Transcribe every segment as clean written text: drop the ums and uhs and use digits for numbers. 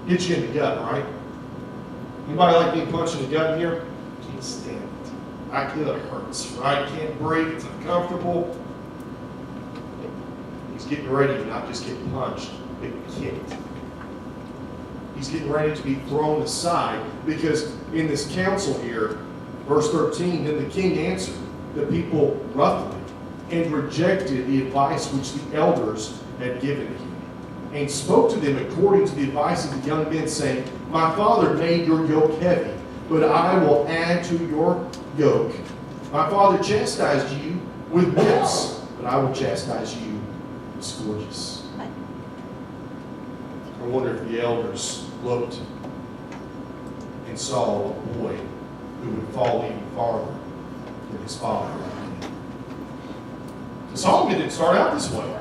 Hits you in the gut, right? Anybody like being punched in the gut here? Can't stand it. It hurts, right? Can't breathe. It's uncomfortable. He's getting ready to not just get punched, but kicked. He's getting ready to be thrown aside because in this council here, verse 13, then the king answered the people roughly and rejected the advice which the elders had given him, and spoke to them according to the advice of the young men, saying, my father made your yoke heavy, but I will add to your yoke. My father chastised you with whips, but I will chastise you with scourges. I wonder if the elders looked and saw a boy who would fall even farther than his father. Solomon didn't start out this way.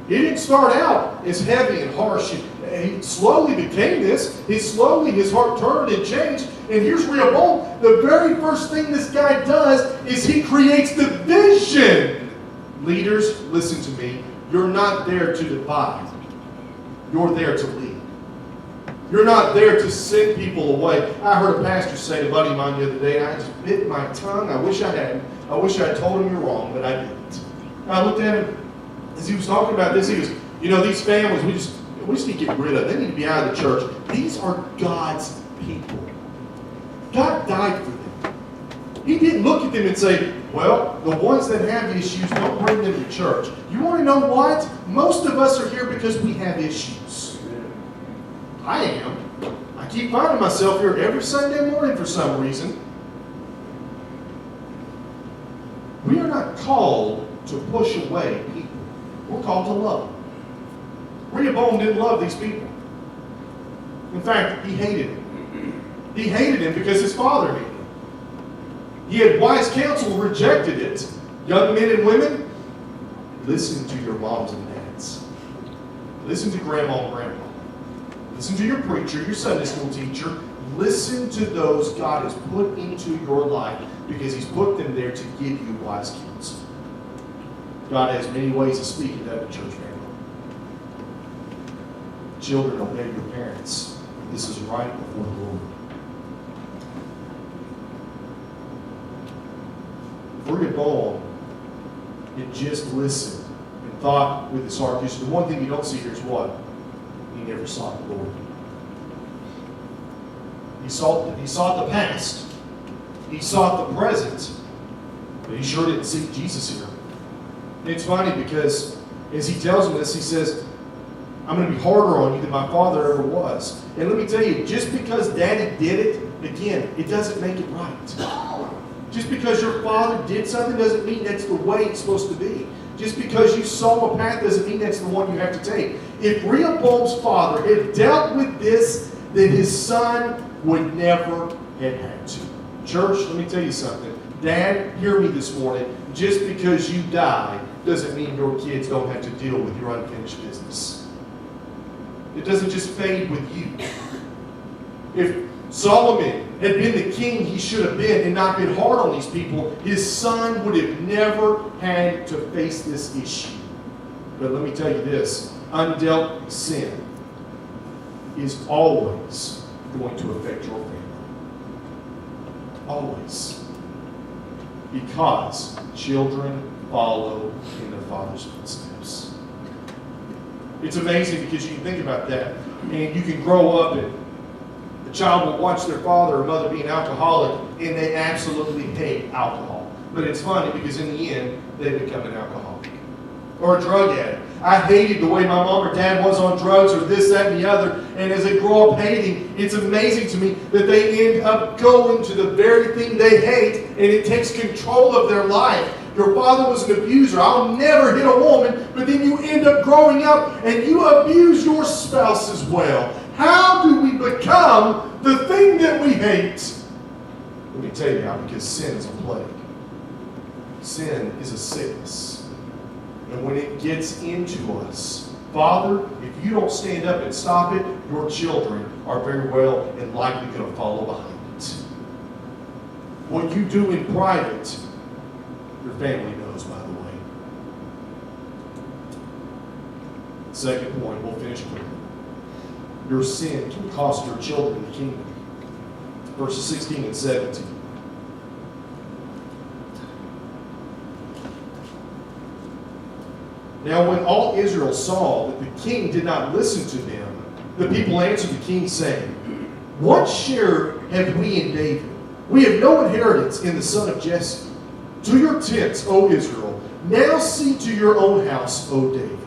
He didn't start out as heavy and harsh. He slowly became this. His heart turned and changed. And here's Rehoboam. The very first thing this guy does is he creates the vision. Leaders, listen to me. You're not there to divide. You're there to lead. You're not there to send people away. I heard a pastor say to a buddy of mine the other day, I just bit my tongue. I wish I hadn't. I wish I had told him you're wrong, but I didn't. And I looked at him as he was talking about this. He goes, these families, we just need to get rid of. They need to be out of the church. These are God's people. God died for them. He didn't look at them and say, well, the ones that have issues, don't bring them to church. You want to know what? Most of us are here because we have issues. I am. I keep finding myself here every Sunday morning for some reason. We are not called to push away people. We're called to love them. Rehoboam didn't love these people. In fact, he hated them. He hated him because his father hated him. He had wise counsel, rejected it. Young men and women, listen to your moms and dads. Listen to grandma and grandpa. Listen to your preacher, your Sunday school teacher. Listen to those God has put into your life because He's put them there to give you wise counsel. God has many ways of speaking to the church family. Children, obey your parents. This is right before the Lord. Rehoboam had just listened and thought with his heart. The one thing you don't see here is what? He never sought the Lord. He sought the past. He sought the present. But he sure didn't seek Jesus here. And it's funny because as he tells him this, he says, I'm going to be harder on you than my father ever was. And let me tell you, just because Daddy did it, again, it doesn't make it right. Just because your father did something doesn't mean that's the way it's supposed to be. Just because you saw a path doesn't mean that's the one you have to take. If Rehoboam's father had dealt with this, then his son would never have had to. Church, let me tell you something. Dad, hear me this morning. Just because you die doesn't mean your kids don't have to deal with your unfinished business. It doesn't just fade with you. If Solomon had been the king he should have been and not been hard on these people, his son would have never had to face this issue. But let me tell you this, undealt sin is always going to affect your family. Always. Because children follow in their father's footsteps. It's amazing because you can think about that and you can grow up and the child will watch their father or mother be an alcoholic and they absolutely hate alcohol. But it's funny because in the end, they become an alcoholic. Or a drug addict. I hated the way my mom or dad was on drugs or this, that, and the other. And as they grow up hating, it's amazing to me that they end up going to the very thing they hate and it takes control of their life. Your father was an abuser. I'll never hit a woman, but then you end up growing up and you abuse your spouse as well. How do we become the thing that we hate? Let me tell you how, because sin is a plague. Sin is a sickness. And when it gets into us, Father, if you don't stand up and stop it, your children are very well and likely going to follow behind it. What you do in private, your family knows, by the way. Second point, we'll finish quickly. your sin can cost your children the kingdom. Verses 16 and 17. Now when all Israel saw that the king did not listen to them, the people answered the king, saying, What share have we in David? We have no inheritance in the son of Jesse. To your tents, O Israel. Now see to your own house, O David.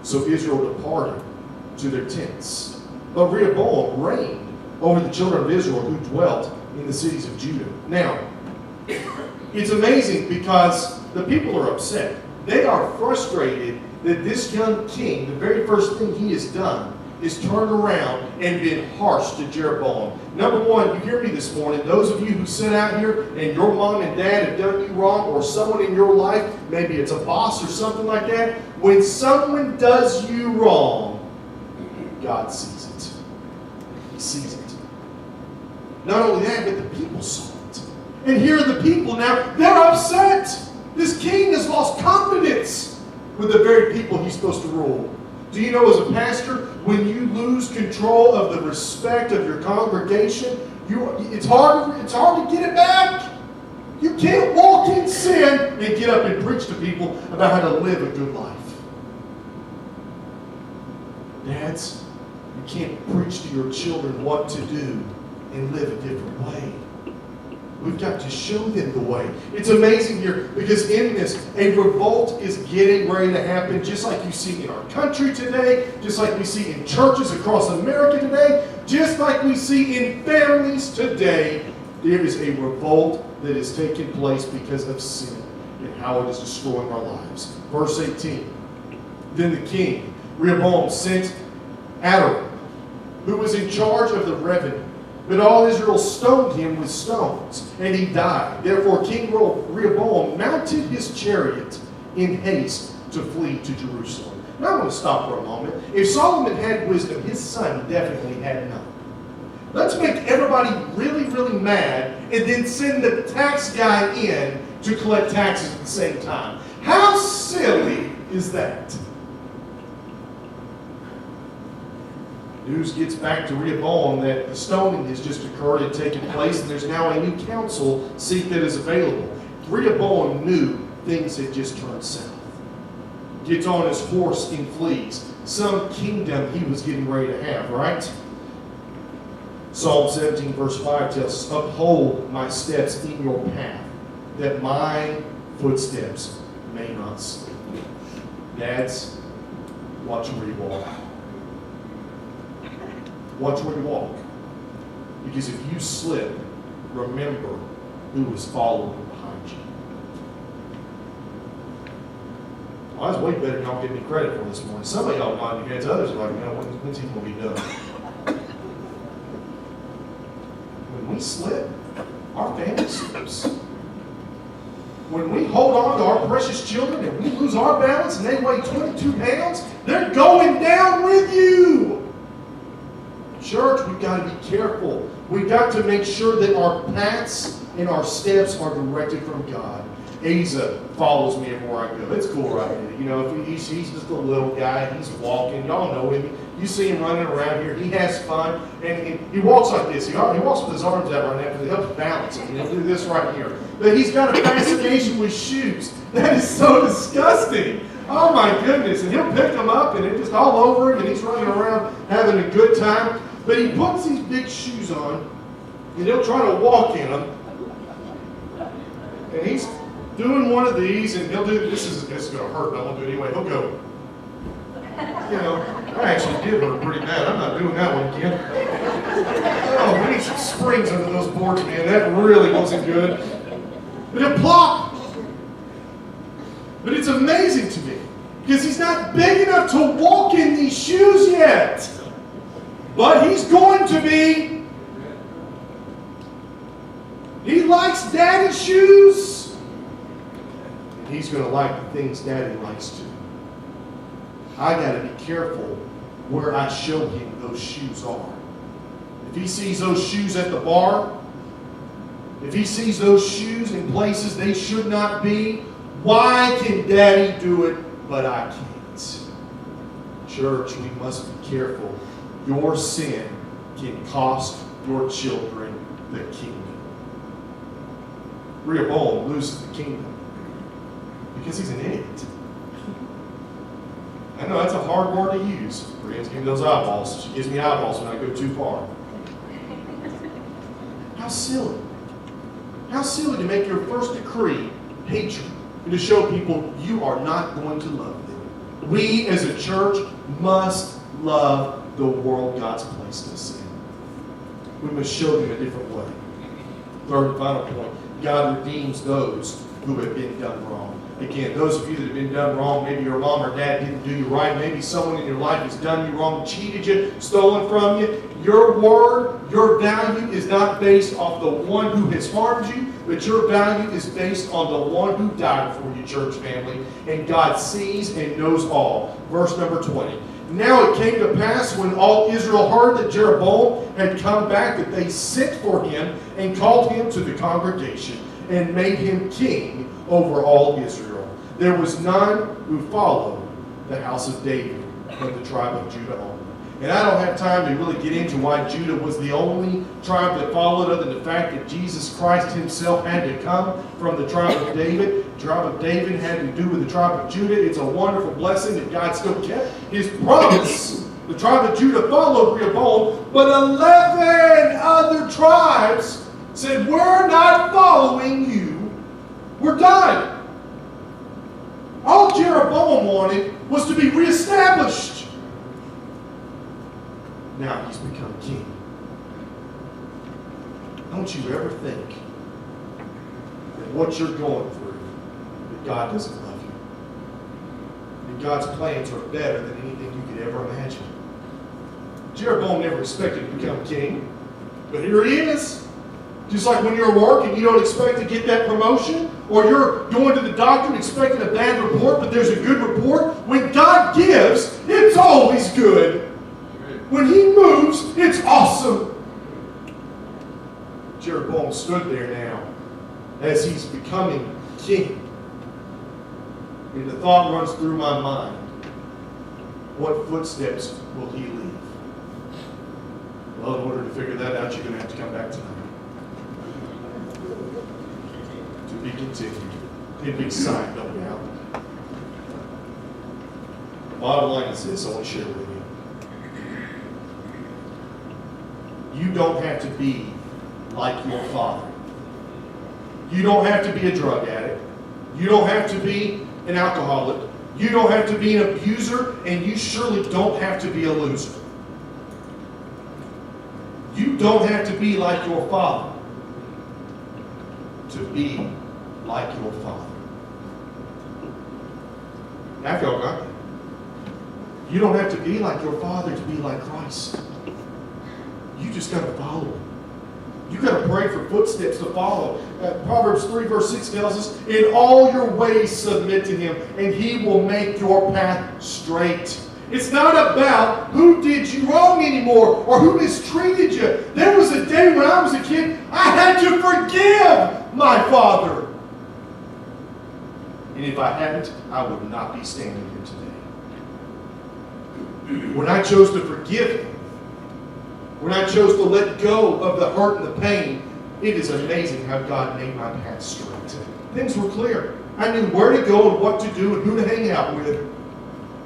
So Israel departed to their tents. But Rehoboam reigned over the children of Israel who dwelt in the cities of Judah. Now, it's amazing because the people are upset. They are frustrated that this young king, the very first thing he has done is turned around and been harsh to Jeroboam. Number one, you hear me this morning, those of you who sit out here and your mom and dad have done you wrong, or someone in your life, maybe it's a boss or something like that, when someone does you wrong, God sees it. He sees it. Not only that, but the people saw it. And here are the people now, they're upset. This king has lost confidence with the very people he's supposed to rule. Do you know, as a pastor, when you lose control of the respect of your congregation, it's hard to get it back. You can't walk in sin and get up and preach to people about how to live a good life. Dads, you can't preach to your children what to do and live a different way. We've got to show them the way. It's amazing here because in this, a revolt is getting ready to happen, just like you see in our country today, just like we see in churches across America today, just like we see in families today. There is a revolt that is taking place because of sin and how it is destroying our lives. Verse 18. Then the king, Rehoboam, sent Adoram, who was in charge of the revenue. But all Israel stoned him with stones, and he died. Therefore King Rehoboam mounted his chariot in haste to flee to Jerusalem. Now I want to stop for a moment. If Solomon had wisdom, his son definitely had none. Let's make everybody really, really mad and then send the tax guy in to collect taxes at the same time. How silly is that? News gets back to Rehoboam that the stoning has just occurred and taken place, and there's now a new council seat that is available. Rehoboam knew things had just turned south. Gets on his horse and flees. Some kingdom he was getting ready to have, right? Psalm 17 verse 5 tells us, Uphold my steps in your path, that my footsteps may not slip. Dads, watch where you walk. Watch where you walk. Because if you slip, remember who was following behind you. Well, that's way better than y'all give me credit for this morning. Some of y'all nod your heads, others are like, when's he going to be done? When we slip, our family slips. When we hold on to our precious children and we lose our balance and they weigh 22 pounds, they're going down with you. Church, we've got to be careful. We've got to make sure that our paths and our steps are directed from God. Asa follows me everywhere I go. It's cool right here. You know, if he's just a little guy. He's walking. Y'all know him. You see him running around here. He has fun. And he walks like this. He walks with his arms out right now because it helps balance him. He'll do this right here. But he's got a fascination with shoes. That is so disgusting. Oh my goodness. And he'll pick them up and it's just all over him and he's running around having a good time. But he puts these big shoes on, and he'll try to walk in them. And he's doing one of these, and he'll do, this is going to hurt, but I'll do it anyway. He'll go, you know, I actually did hurt pretty bad. I'm not doing that one again. Oh, we need some springs under those boards, man. That really wasn't good. But he'll plop. But it's amazing to me, because he's not big enough to walk in these shoes yet. But he's going to be. He likes daddy's shoes. And he's going to like the things daddy likes too. I got to be careful where I show him those shoes are. If he sees those shoes at the bar, if he sees those shoes in places they should not be, why can daddy do it, but I can't? Church, we must be careful your sin can cost your children the kingdom. Rehoboam loses the kingdom because he's an idiot. I know that's a hard word to use. Brian's giving me those eyeballs. She gives me eyeballs when I go too far. How silly. How silly to make your first decree hatred and to show people you are not going to love them. We as a church must love the world God's placed us in. We must show them a different way. Third and final point, God redeems those who have been done wrong. Again, those of you that have been done wrong, maybe your mom or dad didn't do you right, maybe someone in your life has done you wrong, cheated you, stolen from you. Your word, your value is not based off the one who has harmed you, but your value is based on the one who died for you, church family. And God sees and knows all. Verse number 20. Now it came to pass when all Israel heard that Jeroboam had come back that they sent for him and called him to the congregation and made him king over all Israel. There was none who followed the house of David from the tribe of Judah only. And I don't have time to really get into why Judah was the only tribe that followed, other than the fact that Jesus Christ himself had to come from the tribe of David. The tribe of David had to do with the tribe of Judah. It's a wonderful blessing that God still kept his promise. The tribe of Judah followed Rehoboam, but 11 other tribes said, we're not following you. We're done. All Jeroboam wanted was to be reestablished. Now he's become king. Don't you ever think that what you're going through, that God doesn't love you. That God's plans are better than anything you could ever imagine. Jeroboam never expected to become king, but here he is. Just like when you're at work and you don't expect to get that promotion, or you're going to the doctor and expecting a bad report, but there's a good report. When God gives, it's always good. When he moves, it's awesome. Jeroboam stood there now as he's becoming king. And the thought runs through my mind, what footsteps will he leave? Well, in order to figure that out, you're going to have to come back tonight. To be continued. In big sight, no doubt. The bottom line is this, I want to share with you. You don't have to be like your father. You don't have to be a drug addict. You don't have to be an alcoholic. You don't have to be an abuser, and you surely don't have to be a loser. You don't have to be like your father to be like your father. Now, if y'all got that. You don't have to be like your father to be like Christ. You just got to follow him. You got to pray for footsteps to follow. Proverbs 3 verse 6 tells us, in all your ways submit to him, and he will make your path straight. It's not about who did you wrong anymore or who mistreated you. There was a day when I was a kid, I had to forgive my father. And if I hadn't, I would not be standing here today. When I chose to forgive him, when I chose to let go of the hurt and the pain, it is amazing how God made my path straight. Things were clear. I knew where to go and what to do and who to hang out with.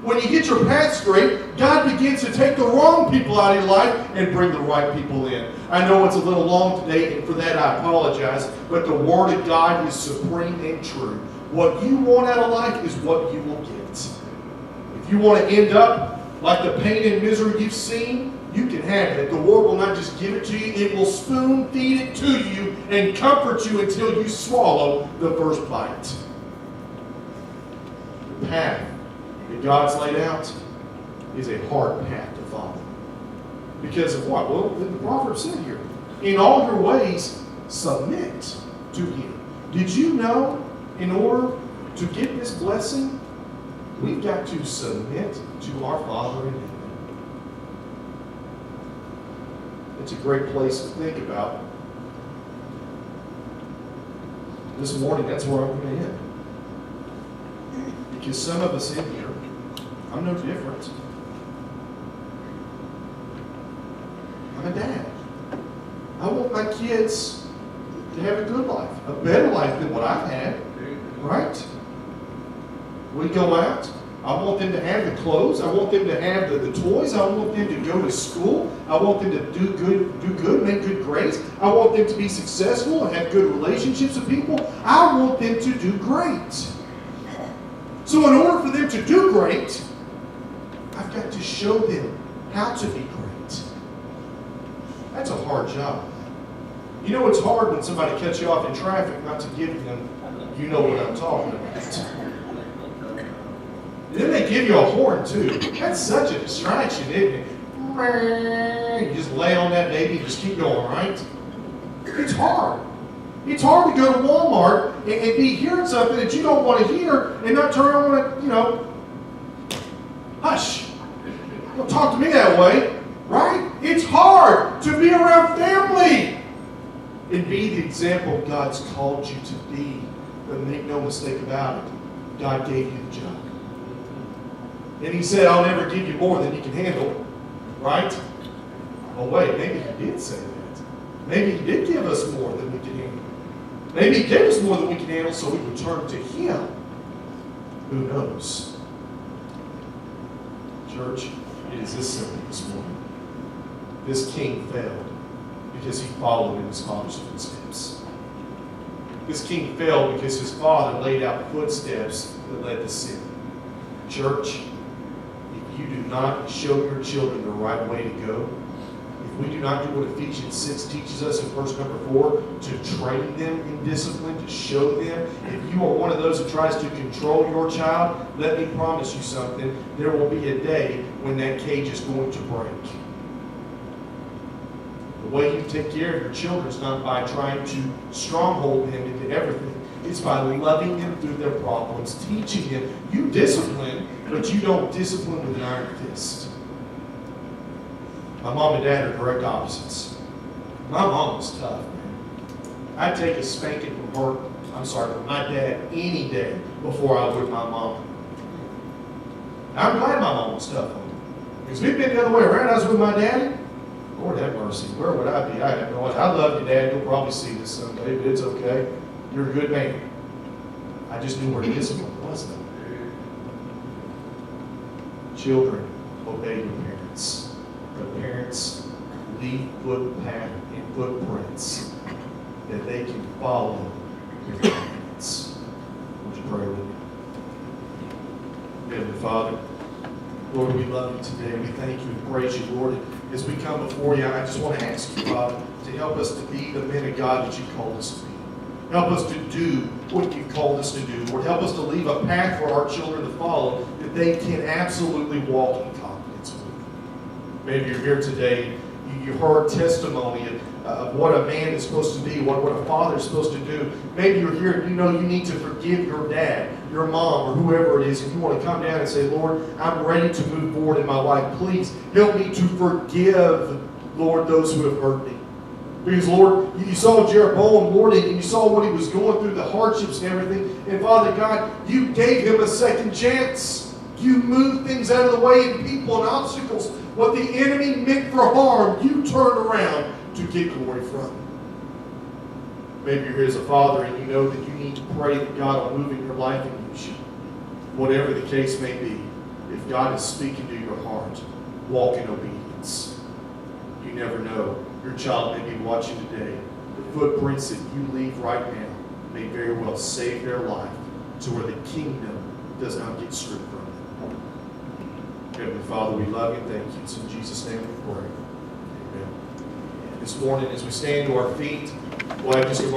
When you get your path straight, God begins to take the wrong people out of your life and bring the right people in. I know it's a little long today, and for that I apologize, but the Word of God is supreme and true. What you want out of life is what you will get. If you want to end up like the pain and misery you've seen, you can have it. The Lord will not just give it to you, it will spoon feed it to you and comfort you until you swallow the first bite. The path that God's laid out is a hard path to follow. Because of what? Well, the Proverbs said here, in all your ways, submit to him. Did you know, in order to get this blessing, we've got to submit to our Father in heaven? It's a great place to think about. This morning, that's where I'm going to end. Because some of us in here, I'm no different. I'm a dad. I want my kids to have a good life, a better life than what I've had, right? We go out. I want them to have the clothes. I want them to have the toys. I want them to go to school. I want them to do good, make good grades. I want them to be successful and have good relationships with people. I want them to do great. So in order for them to do great, I've got to show them how to be great. That's a hard job. You know it's hard when somebody cuts you off in traffic not to give them, you know what I'm talking about. Then they give you a horn too. That's such a distraction, isn't it? You just lay on that baby and just keep going, right? It's hard. It's hard to go to Walmart and be hearing something that you don't want to hear and not turn around and, hush. Don't talk to me that way, right? It's hard to be around family and be the example God's called you to be. But make no mistake about it, God gave you the job. And He said, I'll never give you more than you can handle. Right? Oh, wait, maybe He did say that. Maybe He did give us more than we can handle. Maybe He gave us more than we can handle so we would turn to Him. Who knows? Church, it is this simple this morning. This king failed because he followed in his father's footsteps. This king failed because his father laid out footsteps that led to sin. Church, if you do not show your children the right way to go, if we do not do what Ephesians 6 teaches us in verse number 4, to train them in discipline, to show them, if you are one of those who tries to control your child, let me promise you something, there will be a day when that cage is going to break. The way you take care of your children is not by trying to stronghold them into everything. It's by loving them through their problems, teaching them. You discipline, but you don't discipline with an iron fist. My mom and dad are direct opposites. My mom was tough, man. I'd take a spanking from my dad any day before I would my mom. I'm glad my mom was tough on me. Because if it'd been the other way around, I was with my daddy, Lord have mercy, where would I be? I have no idea. I love you, Dad. You'll probably see this someday, but it's okay. You're a good man. I just knew where discipline was, though. Children, obey your parents. But parents, leave footprints that they can follow your guidance. Would you pray with me? Heavenly Father, Lord, we love you today. We thank you and praise you, Lord. As we come before you, I just want to ask you, Father, to help us to be the men of God that you called us to be. Help us to do what you called us to do. Lord, help us to leave a path for our children to follow that they can absolutely walk in confidence with. Maybe you're here today, you heard testimony of what a man is supposed to be, what a father is supposed to do. Maybe you're here and you know you need to forgive your dad, your mom, or whoever it is, and you want to come down and say, Lord, I'm ready to move forward in my life. Please help me to forgive, Lord, those who have hurt me. Because, Lord, you saw Jeroboam, Lord, and you saw what he was going through, the hardships and everything. And, Father God, you gave him a second chance. You moved things out of the way and people and obstacles. What the enemy meant for harm, you turned around to get glory from. Maybe you're here as a father and you know that you need to pray that God will move in your life and use you. Whatever the case may be, if God is speaking to your heart, walk in obedience. You never know. Your child may be watching today. The footprints that you leave right now may very well save their life to where the kingdom does not get stripped from them. Heavenly Father, we love you and thank you. It's in Jesus' name we pray. Amen. This morning, as we stand to our feet, we'll have just a moment.